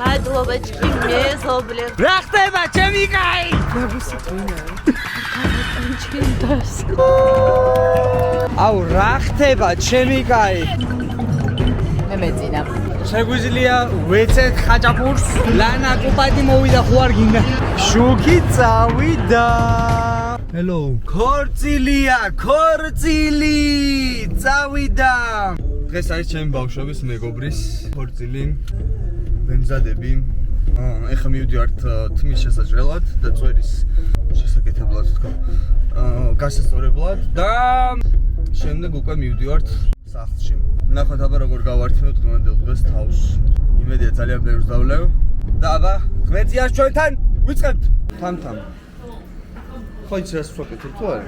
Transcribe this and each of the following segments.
მადლობა ჭკი მეზობლებ. რა ხდება ჩემი კაი? აუ რა ხდება ჩემი კაი? მე მეძინა. შეგვიძლია ვეცეთ ხაჭაპურს? ლანა კუპადი მოვიდა ხო არ გინდა? შუქი წავიდა. Hello. ქორწილია, ქორწილი წავიდა. დღეს არის ჩემი ბავშვობის მეგობრის ქორწილი. ვემზადები. ეხლა მივდივართ თმის შესაჭრელად და წვერის შესაკეთებლად თქო. გასასწორებლად და შემდეგ უკვე მივდივართ სახლში. ნახოთ აბა როგორ გავართინოთ დღევანდელ დღეს თავს. იმედია ძალიან ბევრს დავლევ. და აბა ღმერთია ჩვენთან ვიწყებთ. თამთამ. ხო იცი რას ვაკეთებ თუ არა?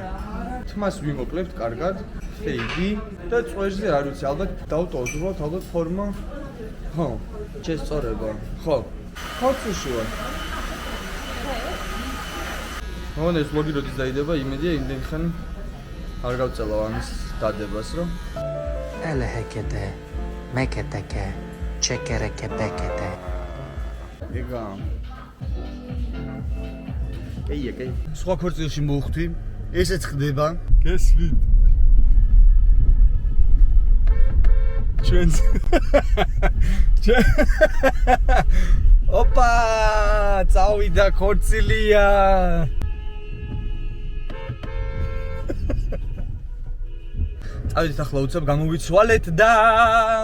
თმას ვიმოკლებთ კარგად, ხეიდი და წვერზე არ ვიცი, ალბათ დავტოვოთ უბრალოდ ალბათ ფორმა. ხო, შესწორება. ხო. ხორცში ვარ. მოგონა ეს ლოგი როდის დაიდება, იმედია იმდენი ხანი არ გავწელავ ამის დადებას, რომ ელეჰეკეთე, მეკეთეკე, ჩეკერეკე ბეკეთე. ეგა. კეი. სხვა ქორწილში მოვხვდი. ესეც ხდება. გესვით. ჩვენს. ოპა! წავიდა ქორწილია. წავიდით ახლა უცებ გამოვიცვალეთ და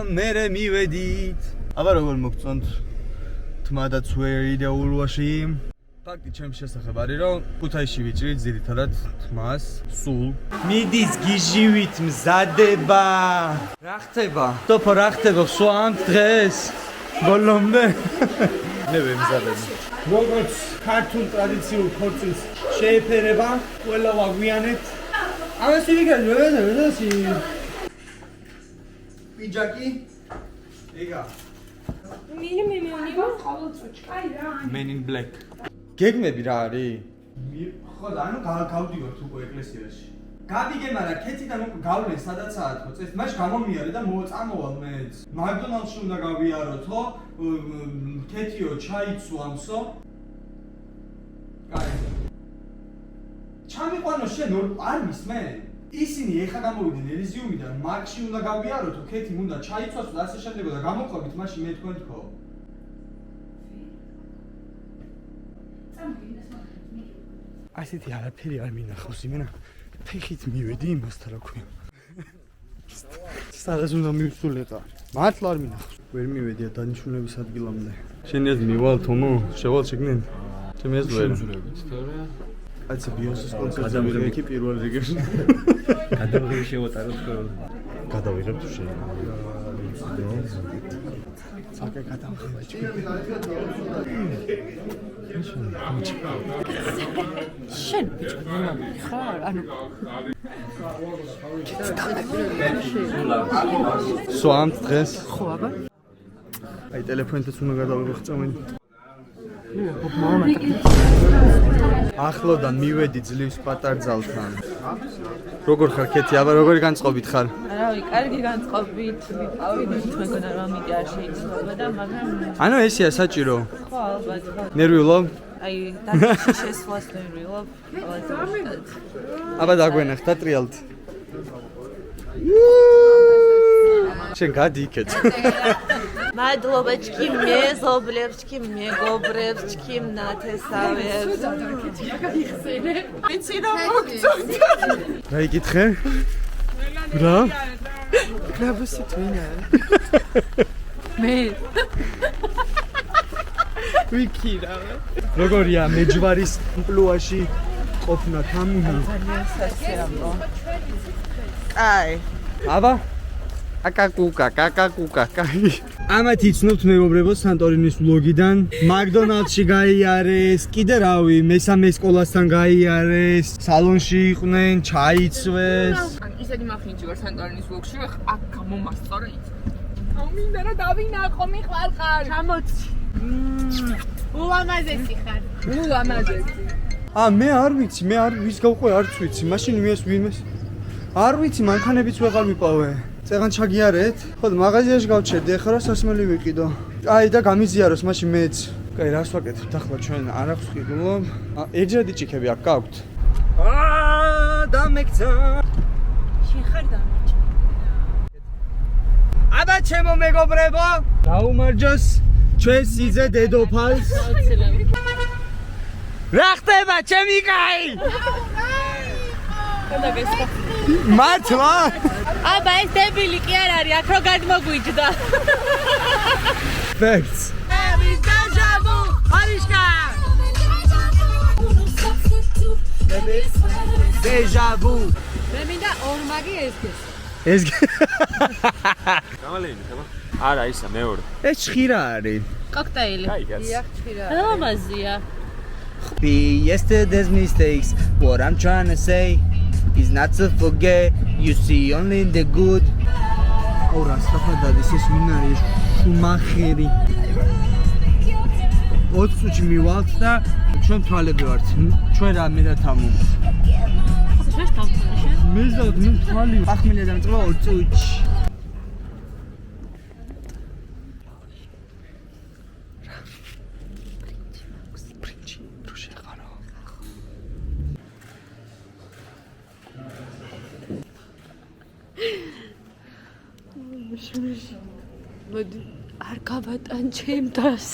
მერე მივედით. აბა როგორ მოგწონთ? თმა და ცვერი და ულვაში. ფაქტი ჩემს შესახებ არის რომ ქუთაისში ვიჭრით ძირითადად თმას სულ. მიდის გიჟივით მზადება. რა ხდება? ტოფო რა ხდება სვამ დღეს? ბოლომდე. მე ვემზადებ. როგორც ქართულ ტრადიციულ ქორწილს შეეფერება, ყველა ვაგვიანეთ. ამას ვიგებ, ვეცი. პიჯაკი. ეგა. Men in black. გეგმები რა არის? ხო და ანუ გავდივართ უკვე ეკლესიაში. გავიგე, მაგრამ ქეთიდან უკვე გავლენ სადაცაა თქო, წეს მაშ გამომიარე და წამოვალ მეც. მაკდონალდში უნდა გავიაროთ, ხო? ქეთიო ჩაიცვამსო. კაი. ჩამიყვანო შენ არ მისმე? ისინი ეხა გამოვიდნენ ელიზიუმიდან, მაკში უნდა გავიაროთო, ქეთი უნდა ჩაიცვასო და ასე შემდეგ და გამოყვებით მაშინ მე თქვენ თქო. ასეთი არაფერი არ მინახავს, იმენა ფეხით მივედი იმასთან რა ქვია. სადაც უნდა მივსულიყო. მართლა არ მინახავს. ვერ მივედია დანიშნულების ადგილამდე. შენ ეს მივალ თომო, შევალ შეგნენ. ჩემ ეს ვერ. კაცი ბიოსის კონცერტზე მივედი პირველ რიგებში. გადავიღე შევატარო თქო. გადავიღებ თუ შენ. საკე გადავიღე ჩემ. შენ ხარ, ანუ სვამ დღეს. ხო აბა. აი ტელეფონითაც უნდა გადავიღო წამენ. ახლოდან მივედი ძლივს პატარძალთან. როგორ ხარ ქეთი? აბა როგორი განწყობით ხარ? არავი, კარგი განწყობით. ვიყავით, მეგონა რომ მიდი არ შეიძლება და მაგრამ ანუ ესეა საჭირო. ხო, ალბათ. ნერვიულობ? აი, დაგიჩი შესვლას ნერვიულობ. აბა დაგვენახ და ტრიალთ. შენ გადი იქეთ. მადლობა ჭკი მეზობლებს, ჭკი მეგობრებს, ჭკი ნათესავებს. ვიცი რა მოგწონთ. რა იკითხე? რა? გრაბუსი თვინა. მე. ვიქირა. როგორია მეჯვარის პლუაში ყოფნა თამუნი? ძალიან სასიამოვნო. აი. აბა აკაკუკა, კაი. ამათ იცნობთ მეგობრებო სანტორინის ვლოგიდან. მაკდონალდში გაიარეს, კიდე რავი, მესამე სკოლასთან გაიარეს, სალონში იყვნენ, ჩაიცვეს. ისეთი მახინჯი ვარ სანტორინის ვლოგში, აქ გამომასწორე იცი. მინდა რა დავინახო, მიყვარხარ. ჩამოწი. ულამაზესი ხარ. ულამაზესი. მე არ ვიცი, მე არ ვის გავყვე არც ვიცი. მაშინ ვინმეს არ ვიცი, მანქანებიც ვეღარ ვიპოვე. წეგან ჩაგიარეთ. ხო, მაღაზიაში გავჩერდი, ახლა რა სასმელი ვიყიდო. და გამიზიაროს მაშინ მეც. კაი, რას ვაკეთებთ ახლა ჩვენ? არ აქვს ყიდულო. ერთჯერადი ჭიქები აქ გაქვთ. დამექცა. შეხარ დამეჭა. აბა ჩემო მეგობრებო, გაუმარჯოს ჩვენ სიძე დედოფალს. რა ხდება ჩემი კაი? მართლა? აბა ეს დებილი კი არ არის, აქ რო გადმოგვიჯდა. Facts. Deja vu. მე მინდა ორმაგი ესგეს. ეს გამალენი ხება? არა, ისა მეორე. ეს ჭხირა არის. კოქტეილი. კაი კაც. ამაზია. Be yesterday's mistakes. What I'm trying to say is not to forget. You see only the good. ორ ასწრაფად ეს ვინ არის? შუმახერი. 20 წუთში მივალთ და ჩვენ თვალები ვართ. ჩვენ რა მე რა თამო. შეშ დამწუხრე. მეზად მე თვალი. ახმილე დამწყება 20 წუთში. მოდი არ გავატან ჩემდას.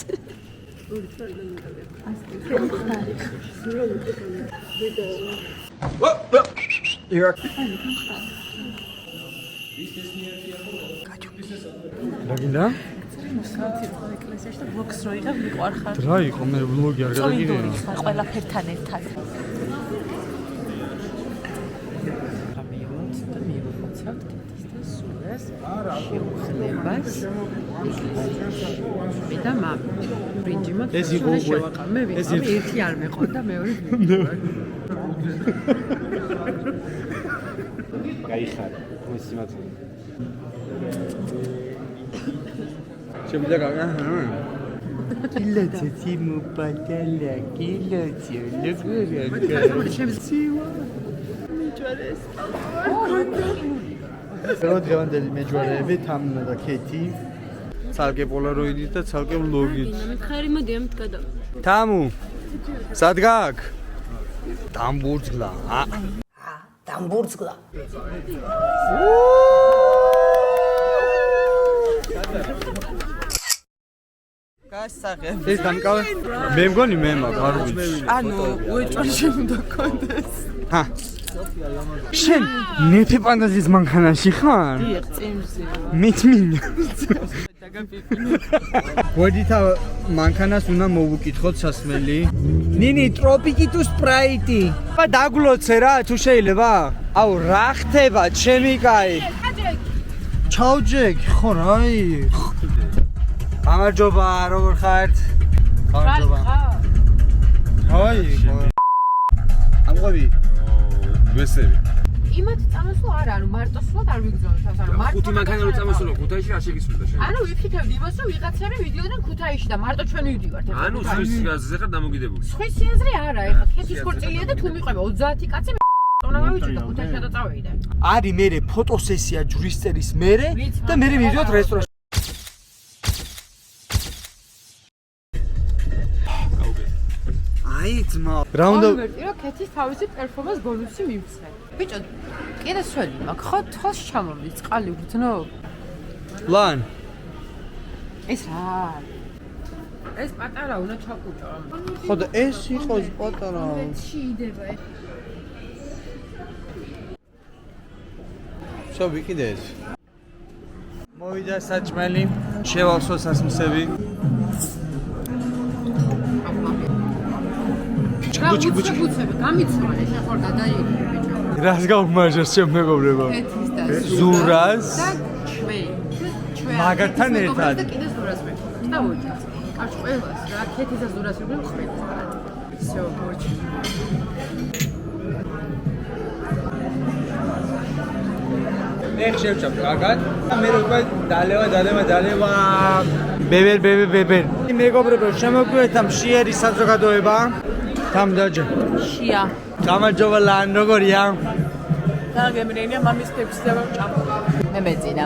რა გინდა? ეკლესიაში და ბლოგს რო იღებ მიყვარხარ. რა იყო მე ბლოგი არ გადაგიდე. ყველაფერთან ერთად. ხლებას მე და მამ ბრინჯი ეს იყო უკვე მე ვიყავი ერთი არ მეყოდა მეორე გაიხარა მოსიმათი შემიძლია გაგა კილოცი მოპატალა კილოცი ლეგურაკა შემიძლია მიჯვარეს დღევანდელი მეჯვარეები თამნა და ქეთი ცალკე პოლაროიდით და ცალკე ვლოგით მითხარი მოდი ამით გადა. თამუ სად გაკ? დამბურძგლა დამბურძგლა გასაღებ ეს დამკავე მე მგონი მე მაგ არ ვიცი ანუ უეჭველი შენ უნდა გქონდეს შენ ნეფე ფანტაზიის მანქანაში ხარ? დიახ წინზე მითმინა დაგაფიფინე ვედითა მანქანას უნდა მოვუკითხოთ სასმელი ნინი ტროპიკი თუ სპრაიტი აბა დაგლოცე რა თუ შეიძლება აუ რა ხდება ჩემი კაი ჩაუჯეკ ხო რაი გამარჯობა როგორ ხართ გამარჯობა ჰაი ამღვევი ვესები. იმათ წამოსვლა არა, ანუ მარტო სვლად არ ვიგზავნოთ თავს, ანუ მარტო ხუთი მანქანა რო წამოსულა ქუთაისში არ შეგისრულდა შენ. ანუ ვიფიქრებდი იმას, რომ ვიღაცები ვიდიოდნენ ქუთაისში და მარტო ჩვენ ვიდივართ. ანუ სვის გაზზე ხარ დამოკიდებული. სხვის სიაზრე არა, ეხლა ქეთის ხორცელია და თუ მიყვება 30 კაცი ტონა გავიჭირდა ქუთაისში და წავეიდე. არის მერე ფოტოსესია ჯვრისწერის მერე და მერე მივიდოთ რესტორანში აი ძმა რა უნდა ვერტი რომ ქეთის თავისი პერფორმანს ბონუსი მივცე. ბიჭო, კიდე სველი მაქვს, ხო თხოს ჩამომდის წყალი უგრძნო? ლან ეს რა? ეს პატარა უნდა ჩაკუჭო. ხო და ეს იყოს პატარა შეიძლება ეს. შო ვიკიდეთ მოვიდა საჭმელი შევავსო სასმსები ჩიკუჩიკუჩები გამიცვალე შენ ხარ გადაიგი ბიჭო. რას გაუმარჯოს ჩემ მეგობრებო ქეთის და ზურას და ჩვენ მაგათთან ერთად. და კიდე ზურას მე. დავუჭა. არ ყველას რა ქეთის და ზურას ვიყავ ყველას. всё, მოჭი. მე შევჭამ კარგად მე უკვე დალევა ბებერ მეგობრებო შემოგვიერთა მშიერი საზოგადოება თამდაჯე. შია. გამარჯობა ლან, როგორია? დაგემრენია მამის ფექსდება ჭამ. მე მეძინა.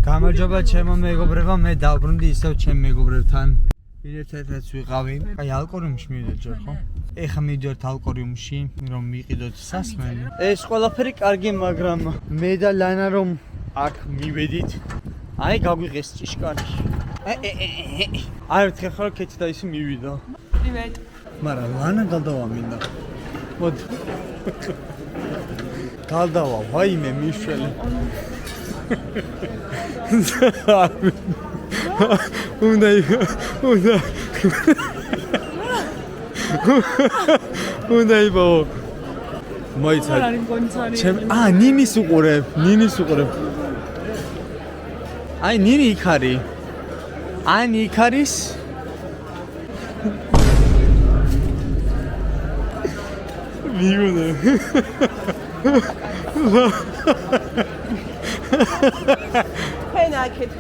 გამარჯობა ჩემო მეგობრებო, მე დავბრუნდი ისევ ჩემ მეგობრებთან. ერთადაც ვიყავი. აი ალკორიუმში მივიდეთ ჯერ ხო? ეხა მივიდეთ ალკორიუმში, რომ მიყიდოთ სასმელი. ეს ყველაფერი კარგი, მაგრამ მე და ლანა რომ აქ მივედით. აი გაგვიღეს ჭიშკარი. აი ერთხელ ხო კეთი და ისე მივიდა. პრივეტ. მაგრამ ლანა გადავა მინდა. მოდი. გადავა, ვაიმე მიშველი. უნდა იბაო მოიცადე ჩემ ნინის უყურებ აი ნინი იქ არის ან იქ არის მიგონე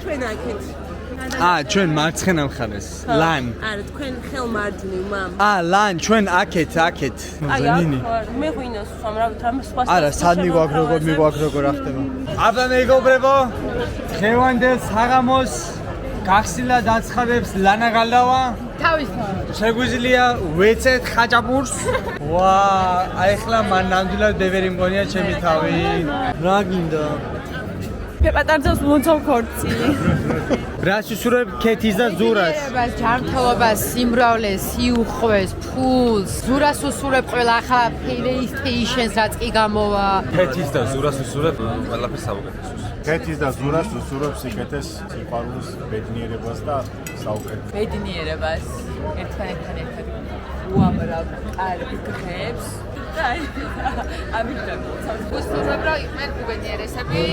ჩვენ აქეთ ჩვენ მარცხენა მხარეს ლან არა თქვენ ხელმარჯვნივ მამ ლან ჩვენ აქეთ ნინი მე ღვინოს ხამრავთ ამ სხვა არა სადნი მიგვაქვს როგორ ახდება აბა მეგობრებო ხევანდელ საღამოს გახსილა დაცხადებს ლანა გალდავა თავისთავად შეგვიძლია ვეცეთ ხაჭაპურს ვა აი ხლა მან ნამდვილად ბევრი მგონია ჩემი თავი რა გინდა პეპატარძოს მოცავ ქორწილი რას ისურვებ ქეთის და ზურას ჯანმრთელობას სიმრავლეს სიუხვეს ფულს ზურას უსურებ ყველა ახლა PlayStation-ს რაც კი გამოვა ქეთის და ზურას უსურებ ყველაფერს საუკეთესოს ქეთის და ზურას უსურვებ სიკეთეს სიყვარულს ბედნიერებას და საუკეთესოს ბედნიერებას ერთმანეთთან ერთად უამრავ კარგ დღეებს ამიტომ უსურვებ რომ იყვნენ უბედნიერესები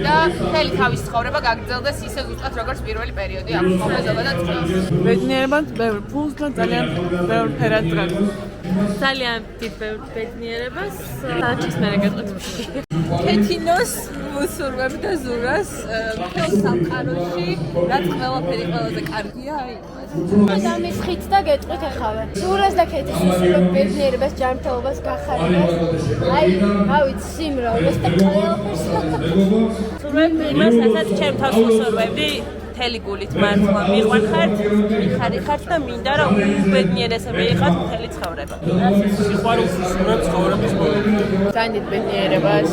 და მთელი თავის ცხოვრება გაგრძელდეს ისე ზუსტად როგორც პირველი პერიოდი აფხაზობა და წელს ბედნიერებას ბევრ ფულს და ძალიან ბევრ ფერად დღეს ძალიან დიდ ბედნიერებას საჩის მერე გეტყვით ქეთინოს უსურვებ და ზურას მთელ სამყაროში რაც ყველაფერი ყველაზე კარგია აი დამისხით და გეტყვით ახავე. ზურას და ქეთის უსურვებ ბედნიერებას, ჯანმრთელობას, გახარებას. აი, რა ვიცი, სიმრავლეს და ყველაფერს. უსურვებ იმას, რასაც ჩემ თავს უსურვებდი, მთელი გულით მართლა მიხართ და მინდა რომ უბედნიერესები იყავთ მთელი ცხოვრება. სიყვარულს უსურვებ ცხოვრების ბოლომდე ძალიან დიდ ბედნიერებას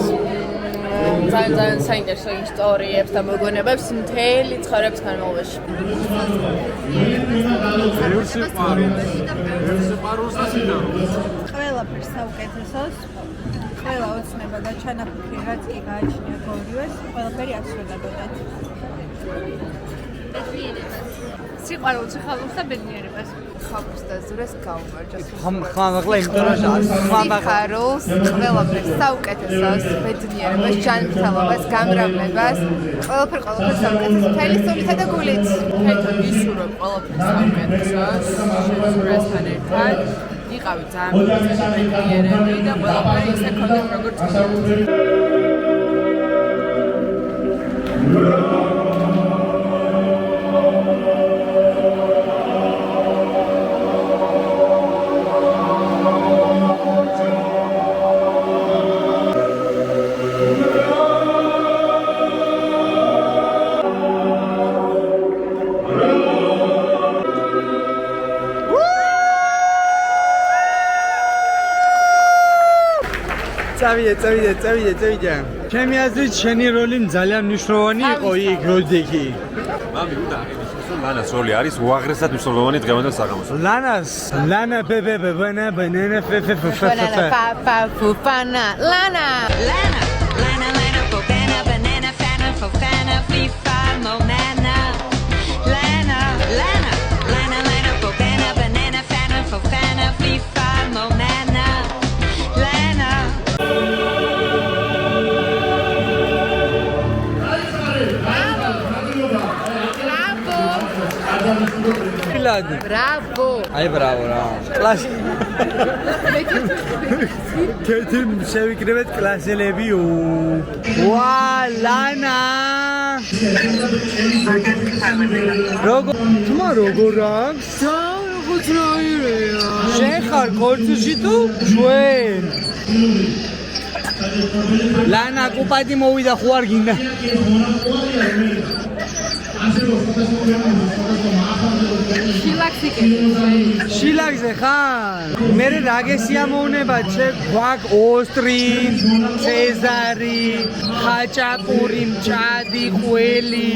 ძალიან საინტერესო ისტორიებს და მოგონებებს მთელი ცხოვრების განმავლობაში. ყველაფერს საუკეთესოს, ყველა ოცნება და ჩანაფიქრი რაც კი გააჩნიათ ორივეს, ყველაფერი აღსრულებოდეთ. სიყვარულს, ხალხს და ბედნიერებას. ხალხს და ზურას გაუმარჯოს. ხმამაღლა იმდენად ხარულს, ყველაფერს საუკეთესოს, ბედნიერებას, ჯანმრთელობას, გამრავლებას, ყველაფერს საუკეთესოს, მთელი სულითა და გულით. ქეთო ისურვებ ყველაფერს საუკეთესოს, ზურასთან ერთად. იყავი ძალიან ბედნიერები და ყველაფერი ისე ქონდა როგორც წავიდე. ჩემი აზრით შენი როლი ძალიან მნიშვნელოვანი იყო იქ როდექი. მამი უნდა აღინიშნოს რომ ლანას როლი არის უაღრესად მნიშვნელოვანი დღევანდელ საღამოს ლანა ბებე ბანანა ფაფაფუფანა ლანა Fofana, banana, fana, fofana, fifa, momana. Lana, fofana, banana, fana, fofana, fifa, momana. Lana. Bravo! Ai bravo რა. კლასი. კეთი შევიკრიბეთ კლასელებიო. ვა ლანა. როგორ აქვს? შენ ხარ კორცილში თუ ჩვენ? ლანა კუპადი მოვიდა ხო არ გინდა? შილაკზე ხარ? მე რა გესიამოვნება ჩე გვაკ ოსტრი, ცეზარი, ხაჭაპური, მჭადი, ყველი.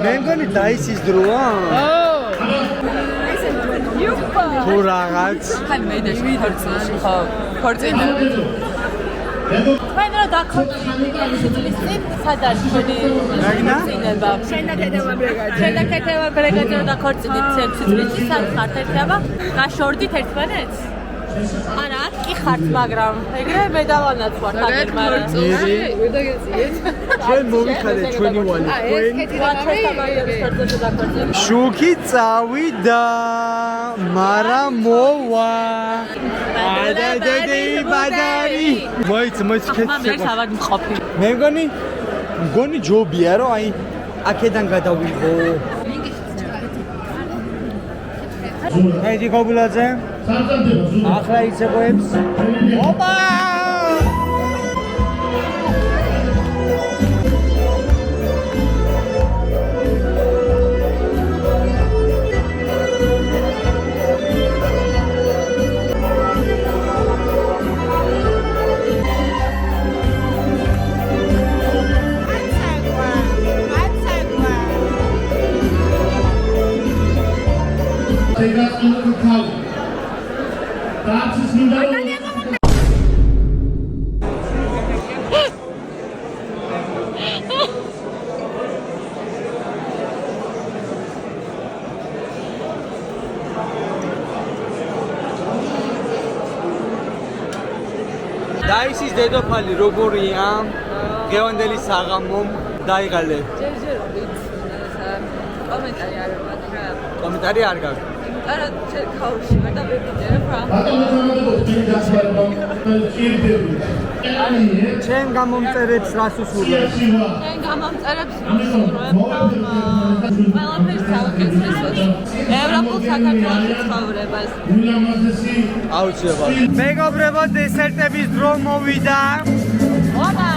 მეგონი დაისის დროა? თუ რაღაც ხან მე და შევიდრწილში ხო ქორწინა თქვენ რა დაქორწინეთ სად არის თქვენი ქორწინება? შენ და ქეთევა ბრეგაძე დაქორწინეთ 6 წლში სად ხართ ერთობა? გაშორდით ერთმანეთს? არა, კი ხართ, მაგრამ ეგრე მე დავანაცვართ აგერ, მაგრამ ჩვენ მოვიხადეთ ჩვენი ვალი. შუქი წავიდა, მაგრამ მოვა. ადადედი ბადარი. მოიც მე სავად მყოფი. მე მგონი ჯობია რომ აი აქედან გადავიღო. ედი გოგულაძე ახლა იცეკვებს. ოპა! დაისის დედოფალი როგორია? გევანდელი საღამო დაიღალე. კომენტარი არ მაქვს. კომენტარი არ გაქვს. არა, ქაურში ვერ დავებინე რა. ჩემ გამომწერებს რას უსურვებ? ჩემ გამომწერებს უსურვებ ყველაფერს საუკეთესოს. ევროპულ საქართველოში ცხოვრებას. აუცილებლად. მეგობრებო, დესერტების დრო მოვიდა. ოპა!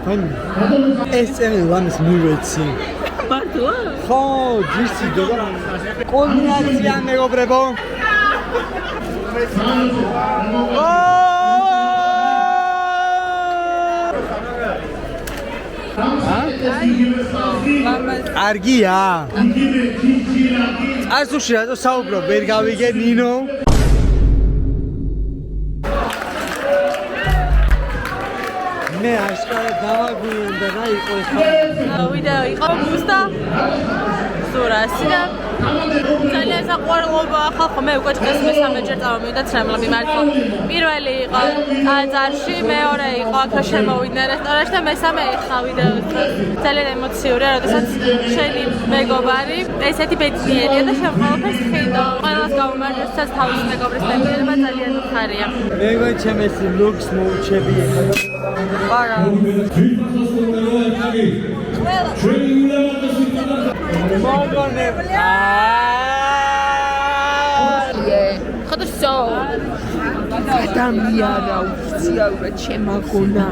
ვაიმე. ეს წელი ლამის მივეცი. მართლა? ხო, ჯისი დოდა. კულმინაცია მეგობრებო. კარგია. წარსულში რატო საუბრობ? ვერ გავიგე ნინო. მე აშკარად დავაგვიანდა რა იყო ეს. ვიდეო იყო მუსტა. სურა 200 და ძალიან საყვარლობა ხალხო მე უკვე დღეს მესამეჯერ წავამივიდეთ რემლები მართლა პირველი იყო ტაძარში მეორე იყო აქ შემოვიდნენ რესტორანში და მესამე ეხლა ვიდეო ძალიან ემოციურია როდესაც შენი მეგობარი ესეთი ბედნიერია და შენ ყველაფერს ხედავ ყველას გაუმართლებს თავის მეგობრის ბედნიერება ძალიან ხარია მეგო ჩემს ლუქს მოუჩები არა ხოდო ადამიანა ოფიციალურად შემაგონა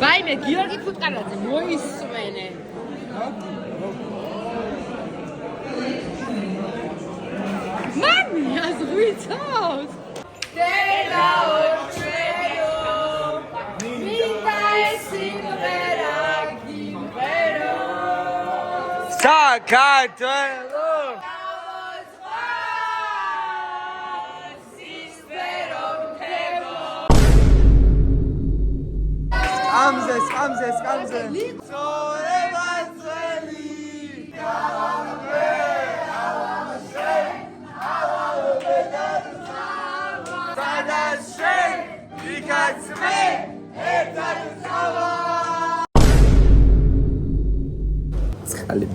ვაიმე გიორგი ფუტკარაძე მოისვენე მამი აზღვიცავს დედაო ჩვენო მინდა სიმღერა გიმღერო საქართველო Скамзе. Скали.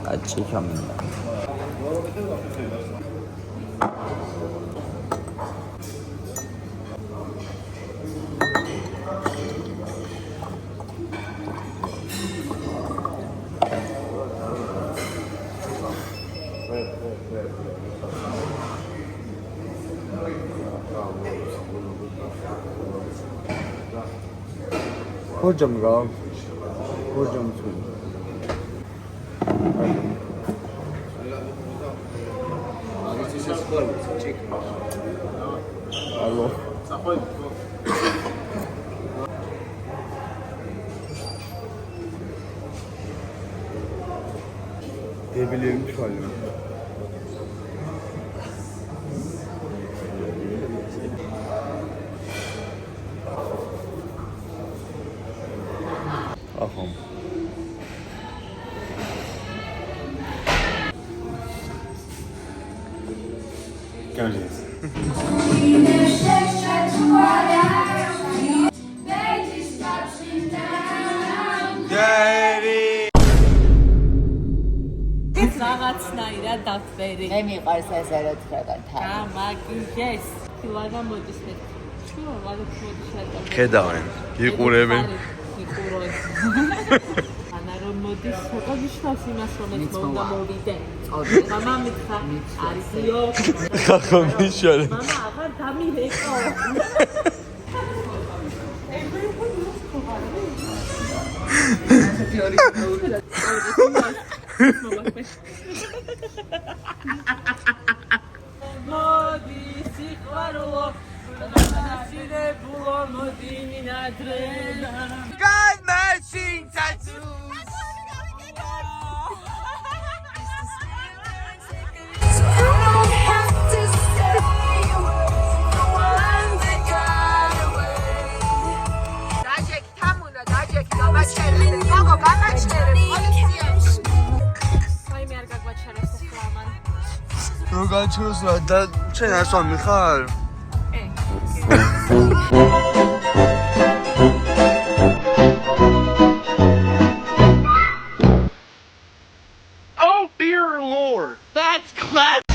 Ачихамна. Hocam gal. Hocam söyle. Alo. Diyebilirim şu an. Aham. Göreceğiz. რაღაცნაირად დავწერი. მე მიყვარს ეს ეროთხრება თან. მაგიეს. ლაგა მოდის მე. ჩუა ლაგა მოდის რატომ? Ხედავენ, იყურებენ. იყუროს. ანა რომ მოდის, ცოტა ნიშნავს იმას, რომ ეს მოვიდა მოვიდე. მამა მითხრა, არისიო. ხახო მიშალე. მამა აღარ დამირეკო. მოდი სიყვარულო ნაცინებულო მოდი მინადრენა God matching tattoos. Rogačeros da čen ja sam Michal. Oh dear Lord, that's class.